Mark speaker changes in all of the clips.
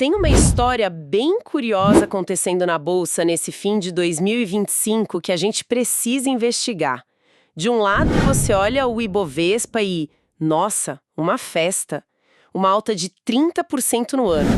Speaker 1: Tem uma história bem curiosa acontecendo na Bolsa nesse fim de 2025 que a gente precisa investigar. De um lado, você olha o Ibovespa e, nossa, uma festa. Uma alta de 30% no ano.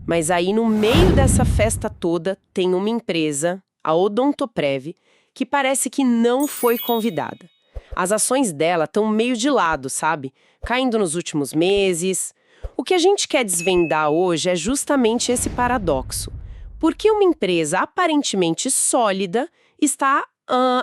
Speaker 1: Mas aí, no meio dessa festa toda, tem uma empresa, a Odontoprev, que parece que não foi convidada. As ações dela estão meio de lado, sabe? Caindo nos últimos meses. O que a gente quer desvendar hoje é justamente esse paradoxo. Por que uma empresa aparentemente sólida está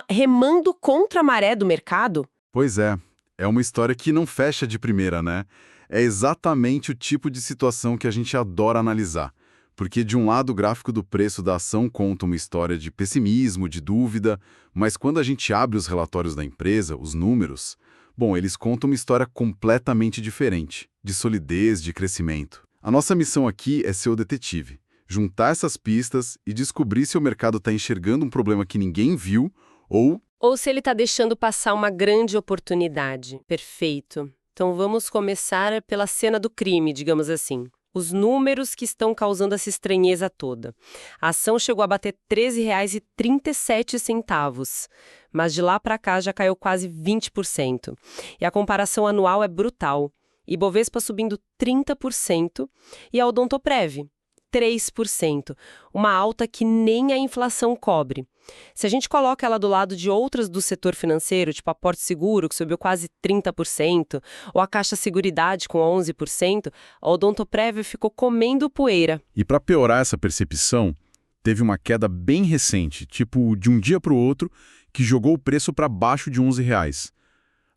Speaker 1: remando contra a maré do mercado?
Speaker 2: Pois é uma história que não fecha de primeira, né? É exatamente o tipo de situação que a gente adora analisar. Porque de um lado o gráfico do preço da ação conta uma história de pessimismo, de dúvida, mas quando a gente abre os relatórios da empresa, os números, bom, eles contam uma história completamente diferente, de solidez, de crescimento. A nossa missão aqui é ser o detetive, juntar essas pistas e descobrir se o mercado está enxergando um problema que ninguém viu
Speaker 1: Ou se ele está deixando passar uma grande oportunidade. Perfeito. Então vamos começar pela cena do crime, digamos assim. Os números que estão causando essa estranheza toda. A ação chegou a bater R$ 13,37, mas de lá para cá já caiu quase 20%. E a comparação anual é brutal. Ibovespa subindo 30% e a Odontoprev 3%, uma alta que nem a inflação cobre. Se a gente coloca ela do lado de outras do setor financeiro, tipo a Porto Seguro, que subiu quase 30%, ou a Caixa Seguridade com 11%, a Odontoprev ficou comendo poeira.
Speaker 2: E para piorar essa percepção, teve uma queda bem recente, tipo de um dia para o outro, que jogou o preço para baixo de R$ 11.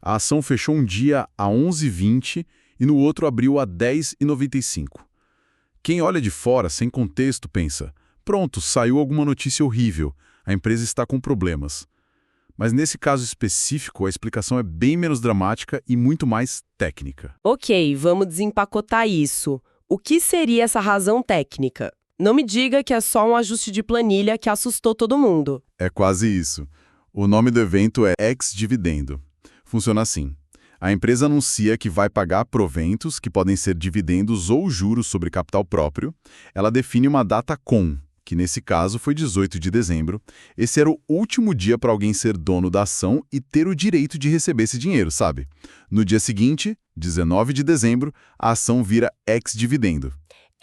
Speaker 2: A ação fechou um dia a 11,20 e no outro abriu a 10,95. Quem olha de fora, sem contexto, pensa, pronto, saiu alguma notícia horrível, a empresa está com problemas. Mas nesse caso específico, a explicação é bem menos dramática e muito mais técnica.
Speaker 1: Ok, vamos desempacotar isso. O que seria essa razão técnica? Não me diga que é só um ajuste de planilha que assustou todo mundo.
Speaker 2: É quase isso. O nome do evento é ex-dividendo. Funciona assim. A empresa anuncia que vai pagar proventos, que podem ser dividendos ou juros sobre capital próprio. Ela define uma data com, que nesse caso foi 18 de dezembro. Esse era o último dia para alguém ser dono da ação e ter o direito de receber esse dinheiro, sabe? No dia seguinte, 19 de dezembro, a ação vira ex-dividendo.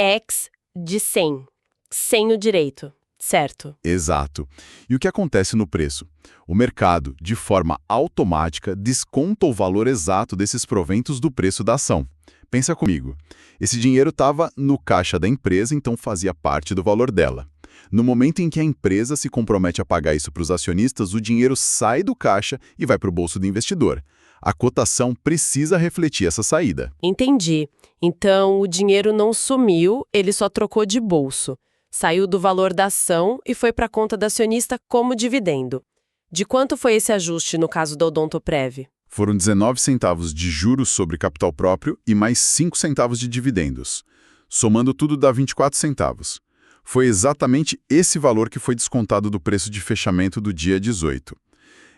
Speaker 1: Ex de 100. Sem o direito. Certo.
Speaker 2: Exato. E o que acontece no preço? O mercado, de forma automática, desconta o valor exato desses proventos do preço da ação. Pensa comigo. Esse dinheiro estava no caixa da empresa, então fazia parte do valor dela. No momento em que a empresa se compromete a pagar isso para os acionistas, o dinheiro sai do caixa e vai para o bolso do investidor. A cotação precisa refletir essa saída.
Speaker 1: Entendi. Então, o dinheiro não sumiu, ele só trocou de bolso. Saiu do valor da ação e foi para a conta da acionista como dividendo. De quanto foi esse ajuste no caso da Odontoprev?
Speaker 2: Foram 19 centavos de juros sobre capital próprio e mais 5 centavos de dividendos. Somando tudo dá 24 centavos. Foi exatamente esse valor que foi descontado do preço de fechamento do dia 18.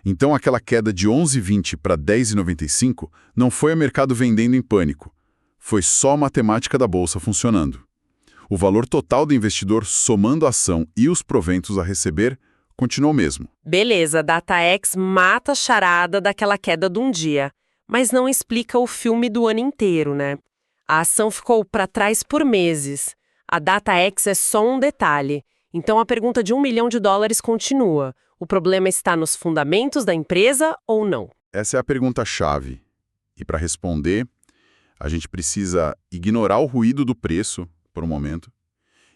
Speaker 2: Então aquela queda de 11,20 para 10,95 não foi o mercado vendendo em pânico. Foi só a matemática da bolsa funcionando. O valor total do investidor, somando a ação e os proventos a receber, continuou o mesmo.
Speaker 1: Beleza, DataX mata a charada daquela queda de um dia, mas não explica o filme do ano inteiro, né? A ação ficou para trás por meses. A DataX é só um detalhe. Então a pergunta de $1 milhão continua. O problema está nos fundamentos da empresa ou não?
Speaker 2: Essa é a pergunta-chave. E para responder, a gente precisa ignorar o ruído do preço, por um momento,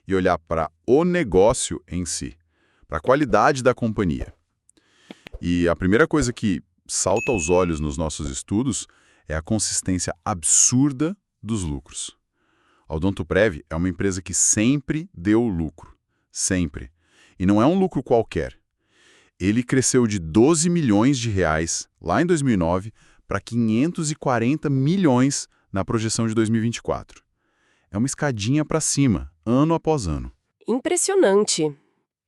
Speaker 2: e olhar para o negócio em si, para a qualidade da companhia. E a primeira coisa que salta aos olhos nos nossos estudos é a consistência absurda dos lucros. A Odontoprev é uma empresa que sempre deu lucro, sempre. E não é um lucro qualquer. Ele cresceu de 12 milhões de reais lá em 2009 para 540 milhões na projeção de 2024. É uma escadinha para cima, ano após ano.
Speaker 1: Impressionante.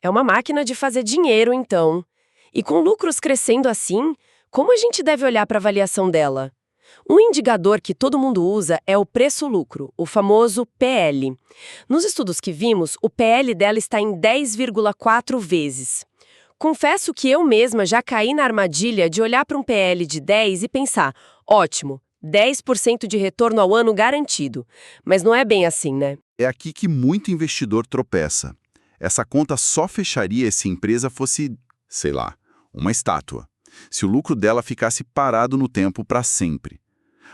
Speaker 1: É uma máquina de fazer dinheiro, então. E com lucros crescendo assim, como a gente deve olhar para a avaliação dela? Um indicador que todo mundo usa é o preço-lucro, o famoso PL. Nos estudos que vimos, o PL dela está em 10,4 vezes. Confesso que eu mesma já caí na armadilha de olhar para um PL de 10 e pensar, ótimo, 10% de retorno ao ano garantido. Mas não é bem assim, né?
Speaker 2: É aqui que muito investidor tropeça. Essa conta só fecharia se a empresa fosse, sei lá, uma estátua. Se o lucro dela ficasse parado no tempo para sempre.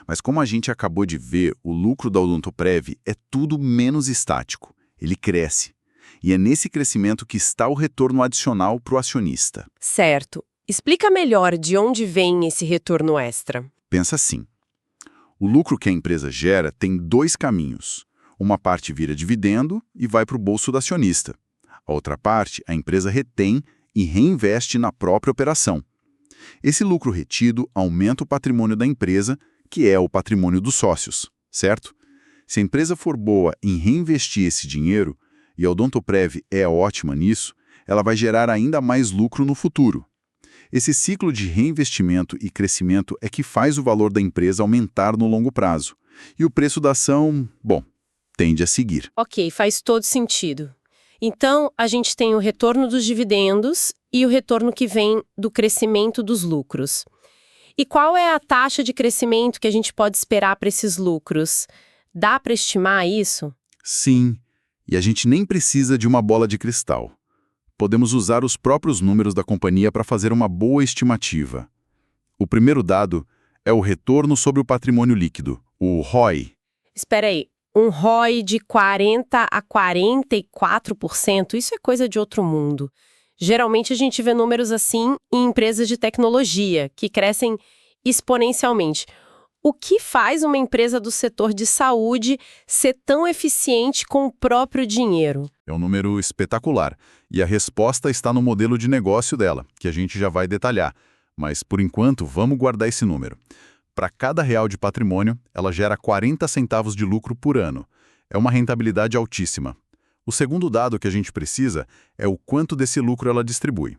Speaker 2: Mas como a gente acabou de ver, o lucro da Odontoprev é tudo menos estático. Ele cresce. E é nesse crescimento que está o retorno adicional para o acionista.
Speaker 1: Certo. Explica melhor de onde vem esse retorno extra.
Speaker 2: Pensa assim. O lucro que a empresa gera tem dois caminhos. Uma parte vira dividendo e vai para o bolso do acionista. A outra parte, a empresa retém e reinveste na própria operação. Esse lucro retido aumenta o patrimônio da empresa, que é o patrimônio dos sócios, certo? Se a empresa for boa em reinvestir esse dinheiro, e a Odontoprev é ótima nisso, ela vai gerar ainda mais lucro no futuro. Esse ciclo de reinvestimento e crescimento é que faz o valor da empresa aumentar no longo prazo. E o preço da ação, bom, tende a seguir.
Speaker 1: Ok, faz todo sentido. Então, a gente tem o retorno dos dividendos e o retorno que vem do crescimento dos lucros. E qual é a taxa de crescimento que a gente pode esperar para esses lucros? Dá para estimar isso?
Speaker 2: Sim, e a gente nem precisa de uma bola de cristal. Podemos usar os próprios números da companhia para fazer uma boa estimativa. O primeiro dado é o retorno sobre o patrimônio líquido, o ROI.
Speaker 1: Espera aí, um ROI de 40% a 44%, isso é coisa de outro mundo. Geralmente a gente vê números assim em empresas de tecnologia, que crescem exponencialmente. O que faz uma empresa do setor de saúde ser tão eficiente com o próprio dinheiro?
Speaker 2: É um número espetacular, e a resposta está no modelo de negócio dela, que a gente já vai detalhar. Mas, por enquanto, vamos guardar esse número. Para cada real de patrimônio, ela gera 40 centavos de lucro por ano. É uma rentabilidade altíssima. O segundo dado que a gente precisa é o quanto desse lucro ela distribui.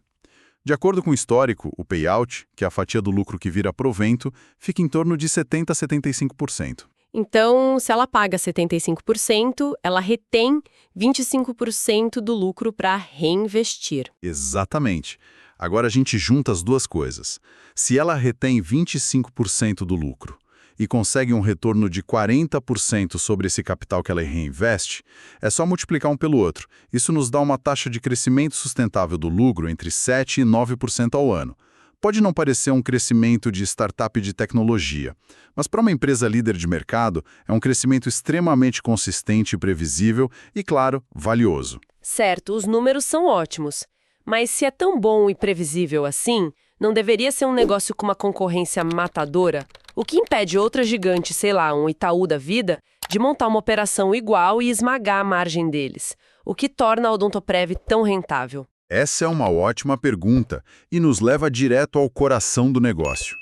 Speaker 2: De acordo com o histórico, o payout, que é a fatia do lucro que vira provento, fica em torno de 70% a 75%.
Speaker 1: Então, se ela paga 75%, ela retém 25% do lucro para reinvestir.
Speaker 2: Exatamente. Agora a gente junta as duas coisas. Se ela retém 25% do lucro e consegue um retorno de 40% sobre esse capital que ela reinveste, é só multiplicar um pelo outro. Isso nos dá uma taxa de crescimento sustentável do lucro entre 7% e 9% ao ano. Pode não parecer um crescimento de startup de tecnologia, mas para uma empresa líder de mercado, é um crescimento extremamente consistente e previsível e, claro, valioso.
Speaker 1: Certo, os números são ótimos. Mas se é tão bom e previsível assim, não deveria ser um negócio com uma concorrência matadora? O que impede outra gigante, sei lá, um Itaú da vida, de montar uma operação igual e esmagar a margem deles? O que torna a Odontoprev tão rentável?
Speaker 2: Essa é uma ótima pergunta e nos leva direto ao coração do negócio.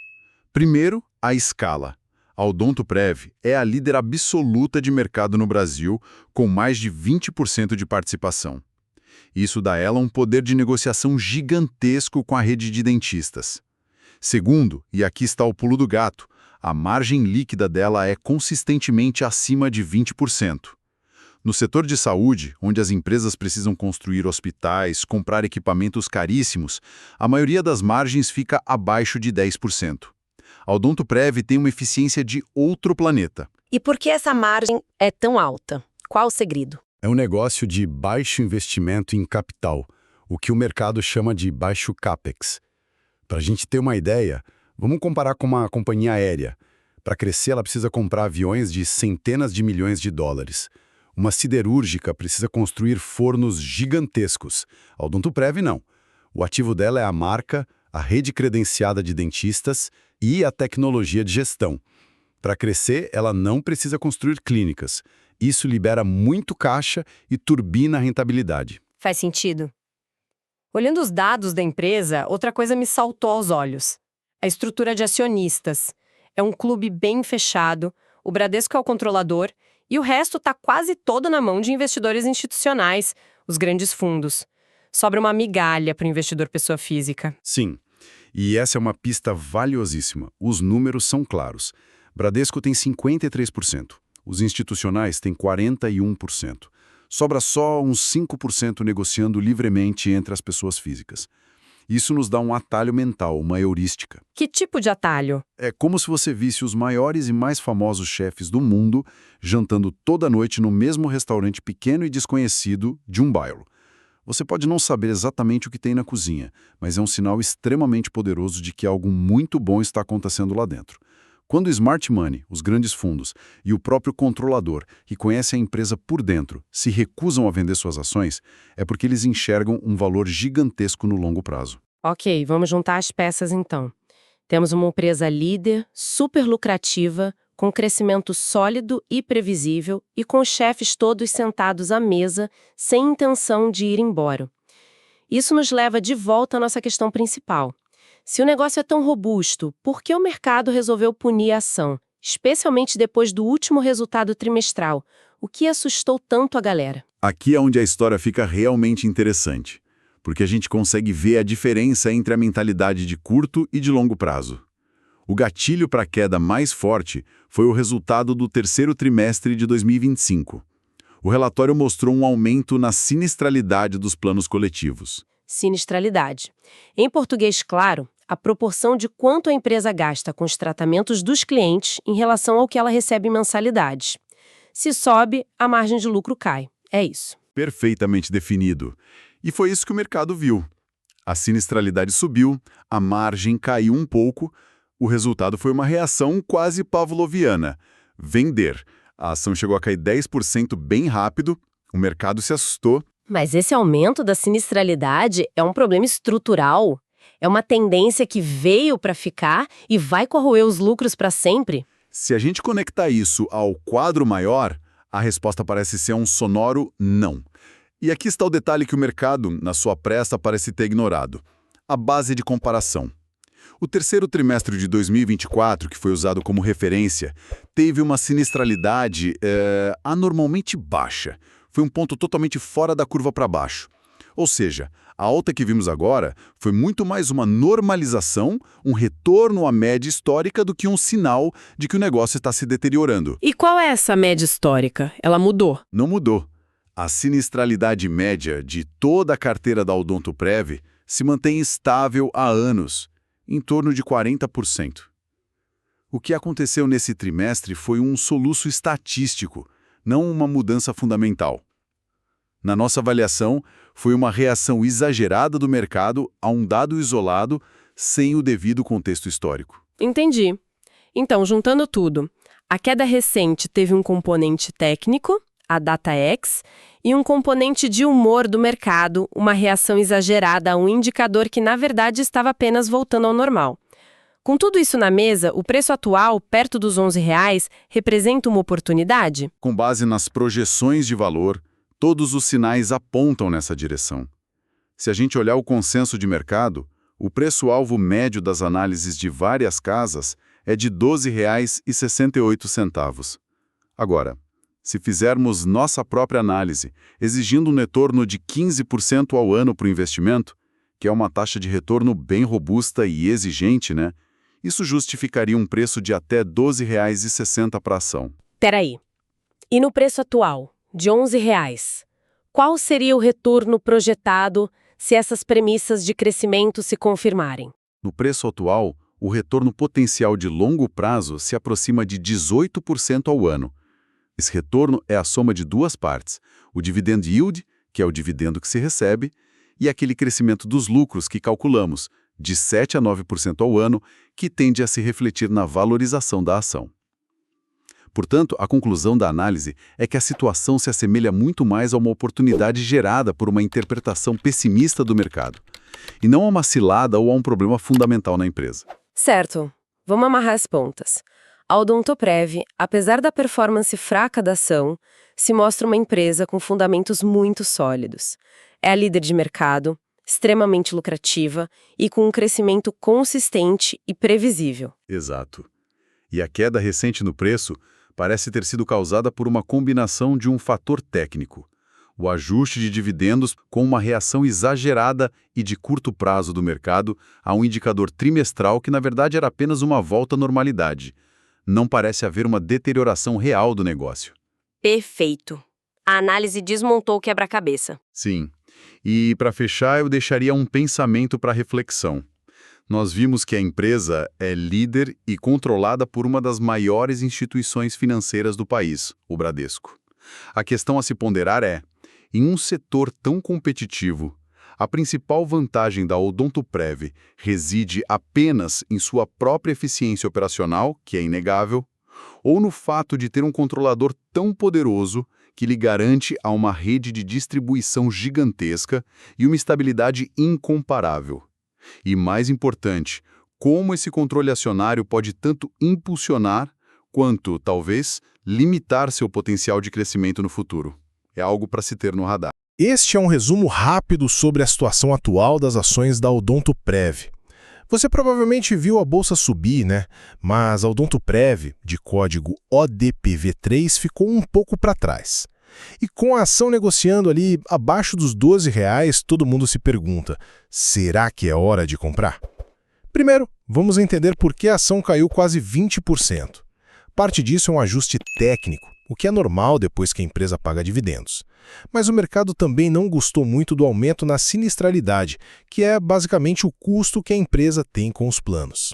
Speaker 2: Primeiro, a escala. A Odontoprev é a líder absoluta de mercado no Brasil, com mais de 20% de participação. Isso dá a ela um poder de negociação gigantesco com a rede de dentistas. Segundo, e aqui está o pulo do gato, a margem líquida dela é consistentemente acima de 20%. No setor de saúde, onde as empresas precisam construir hospitais, comprar equipamentos caríssimos, a maioria das margens fica abaixo de 10%. A Odontoprev tem uma eficiência de outro planeta.
Speaker 1: E por que essa margem é tão alta? Qual o segredo?
Speaker 3: É um negócio de baixo investimento em capital, o que o mercado chama de baixo CAPEX. Para a gente ter uma ideia, vamos comparar com uma companhia aérea. Para crescer, ela precisa comprar aviões de centenas de milhões de dólares. Uma siderúrgica precisa construir fornos gigantescos. A Odontoprev não. O ativo dela é a marca, a rede credenciada de dentistas e a tecnologia de gestão. Para crescer, ela não precisa construir clínicas. Isso libera muito caixa e turbina a rentabilidade.
Speaker 4: Faz sentido. Olhando os dados da empresa, outra coisa me saltou aos olhos. A estrutura de acionistas. É um clube bem fechado, o Bradesco é o controlador e o resto está quase todo na mão de investidores institucionais, os grandes fundos. Sobra uma migalha para o investidor pessoa física.
Speaker 3: Sim, e essa é uma pista valiosíssima. Os números são claros. Bradesco tem 53%. Os institucionais têm 41%. Sobra só uns 5% negociando livremente entre as pessoas físicas. Isso nos dá um atalho mental, uma heurística.
Speaker 4: Que tipo de atalho?
Speaker 3: É como se você visse os maiores e mais famosos chefes do mundo jantando toda noite no mesmo restaurante pequeno e desconhecido de um bairro. Você pode não saber exatamente o que tem na cozinha, mas é um sinal extremamente poderoso de que algo muito bom está acontecendo lá dentro. Quando o Smart Money, os grandes fundos, e o próprio controlador, que conhece a empresa por dentro, se recusam a vender suas ações, é porque eles enxergam um valor gigantesco no longo prazo.
Speaker 4: Ok, vamos juntar as peças então. Temos uma empresa líder, super lucrativa, com crescimento sólido e previsível e com os chefes todos sentados à mesa, sem intenção de ir embora. Isso nos leva de volta à nossa questão principal. Se o negócio é tão robusto, por que o mercado resolveu punir a ação, especialmente depois do último resultado trimestral? O que assustou tanto a galera?
Speaker 2: Aqui é onde a história fica realmente interessante, porque a gente consegue ver a diferença entre a mentalidade de curto e de longo prazo. O gatilho para a queda mais forte foi o resultado do terceiro trimestre de 2025. O relatório mostrou um aumento na sinistralidade dos planos coletivos.
Speaker 4: Sinistralidade. Em português claro, a proporção de quanto a empresa gasta com os tratamentos dos clientes em relação ao que ela recebe em mensalidades. Se sobe, a margem de lucro cai. É isso.
Speaker 2: Perfeitamente definido. E foi isso que o mercado viu. A sinistralidade subiu, a margem caiu um pouco, o resultado foi uma reação quase pavloviana. Vender. A ação chegou a cair 10% bem rápido, o mercado se assustou.
Speaker 4: Mas esse aumento da sinistralidade é um problema estrutural. É uma tendência que veio para ficar e vai corroer os lucros para sempre?
Speaker 2: Se a gente conectar isso ao quadro maior, a resposta parece ser um sonoro não. E aqui está o detalhe que o mercado, na sua pressa, parece ter ignorado. A base de comparação. O terceiro trimestre de 2024, que foi usado como referência, teve uma sinistralidade anormalmente baixa. Foi um ponto totalmente fora da curva para baixo. Ou seja, a alta que vimos agora foi muito mais uma normalização, um retorno à média histórica do que um sinal de que o negócio está se deteriorando.
Speaker 1: E qual é essa média histórica? Ela mudou?
Speaker 2: Não mudou. A sinistralidade média de toda a carteira da Odontoprev se mantém estável há anos, em torno de 40%. O que aconteceu nesse trimestre foi um soluço estatístico, não uma mudança fundamental. Na nossa avaliação, foi uma reação exagerada do mercado a um dado isolado sem o devido contexto histórico.
Speaker 1: Entendi. Então, juntando tudo, a queda recente teve um componente técnico, a DataX, e um componente de humor do mercado, uma reação exagerada a um indicador que, na verdade, estava apenas voltando ao normal. Com tudo isso na mesa, o preço atual, perto dos R$11, representa uma oportunidade?
Speaker 2: Com base nas projeções de valor, todos os sinais apontam nessa direção. Se a gente olhar o consenso de mercado, o preço-alvo médio das análises de várias casas é de R$ 12,68. Agora, se fizermos nossa própria análise, exigindo um retorno de 15% ao ano para o investimento, que é uma taxa de retorno bem robusta e exigente, né? Isso justificaria um preço de até R$ 12,60 para a ação.
Speaker 1: Peraí. E no preço atual, de R$11, qual seria o retorno projetado se essas premissas de crescimento se confirmarem?
Speaker 2: No preço atual, o retorno potencial de longo prazo se aproxima de 18% ao ano. Esse retorno é a soma de duas partes, o dividend yield, que é o dividendo que se recebe, e aquele crescimento dos lucros que calculamos, de 7% a 9% ao ano, que tende a se refletir na valorização da ação. Portanto, a conclusão da análise é que a situação se assemelha muito mais a uma oportunidade gerada por uma interpretação pessimista do mercado, e não a uma cilada ou a um problema fundamental na empresa.
Speaker 1: Certo. Vamos amarrar as pontas. A Odontoprev, apesar da performance fraca da ação, se mostra uma empresa com fundamentos muito sólidos. É a líder de mercado, extremamente lucrativa e com um crescimento consistente e previsível.
Speaker 2: Exato. E a queda recente no preço parece ter sido causada por uma combinação de um fator técnico, o ajuste de dividendos com uma reação exagerada e de curto prazo do mercado a um indicador trimestral que na verdade era apenas uma volta à normalidade. não parece haver uma deterioração real do negócio.
Speaker 4: Perfeito. A análise desmontou o quebra-cabeça.
Speaker 2: Sim. E, para fechar, eu deixaria um pensamento para reflexão. Nós vimos que a empresa é líder e controlada por uma das maiores instituições financeiras do país, o Bradesco. A questão a se ponderar é, em um setor tão competitivo, a principal vantagem da Odontoprev reside apenas em sua própria eficiência operacional, que é inegável, ou no fato de ter um controlador tão poderoso que lhe garante a uma rede de distribuição gigantesca e uma estabilidade incomparável. E mais importante, como esse controle acionário pode tanto impulsionar quanto, talvez, limitar seu potencial de crescimento no futuro. É algo para se ter no radar.
Speaker 5: Este é um resumo rápido sobre a situação atual das ações da Odontoprev. Você provavelmente viu a bolsa subir, né? Mas a Odontoprev, de código ODPV3, ficou um pouco para trás. E com a ação negociando ali abaixo dos R$12, todo mundo se pergunta, será que é hora de comprar? Primeiro, vamos entender por que a ação caiu quase 20%. Parte disso é um ajuste técnico, o que é normal depois que a empresa paga dividendos. Mas o mercado também não gostou muito do aumento na sinistralidade, que é basicamente o custo que a empresa tem com os planos.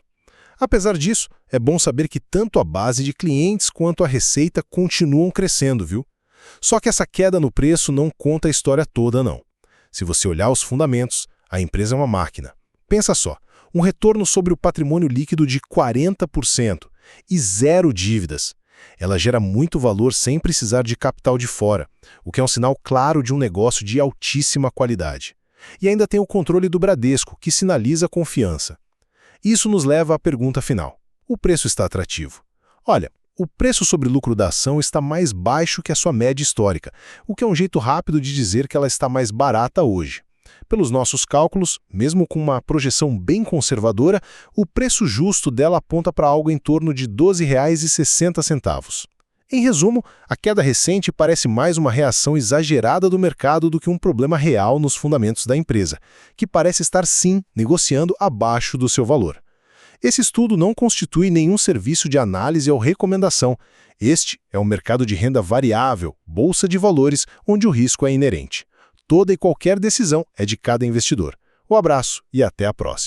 Speaker 5: Apesar disso, é bom saber que tanto a base de clientes quanto a receita continuam crescendo, viu? Só que essa queda no preço não conta a história toda, não. Se você olhar os fundamentos, a empresa é uma máquina. Pensa só, um retorno sobre o patrimônio líquido de 40% e zero dívidas. Ela gera muito valor sem precisar de capital de fora, o que é um sinal claro de um negócio de altíssima qualidade. E ainda tem o controle do Bradesco, que sinaliza confiança. Isso nos leva à pergunta final. O preço está atrativo? Olha, o preço sobre lucro da ação está mais baixo que a sua média histórica, o que é um jeito rápido de dizer que ela está mais barata hoje. Pelos nossos cálculos, mesmo com uma projeção bem conservadora, o preço justo dela aponta para algo em torno de R$12,60. Em resumo, a queda recente parece mais uma reação exagerada do mercado do que um problema real nos fundamentos da empresa, que parece estar sim negociando abaixo do seu valor. Esse estudo não constitui nenhum serviço de análise ou recomendação. Este é um mercado de renda variável, bolsa de valores, onde o risco é inerente. Toda e qualquer decisão é de cada investidor. Um abraço e até a próxima.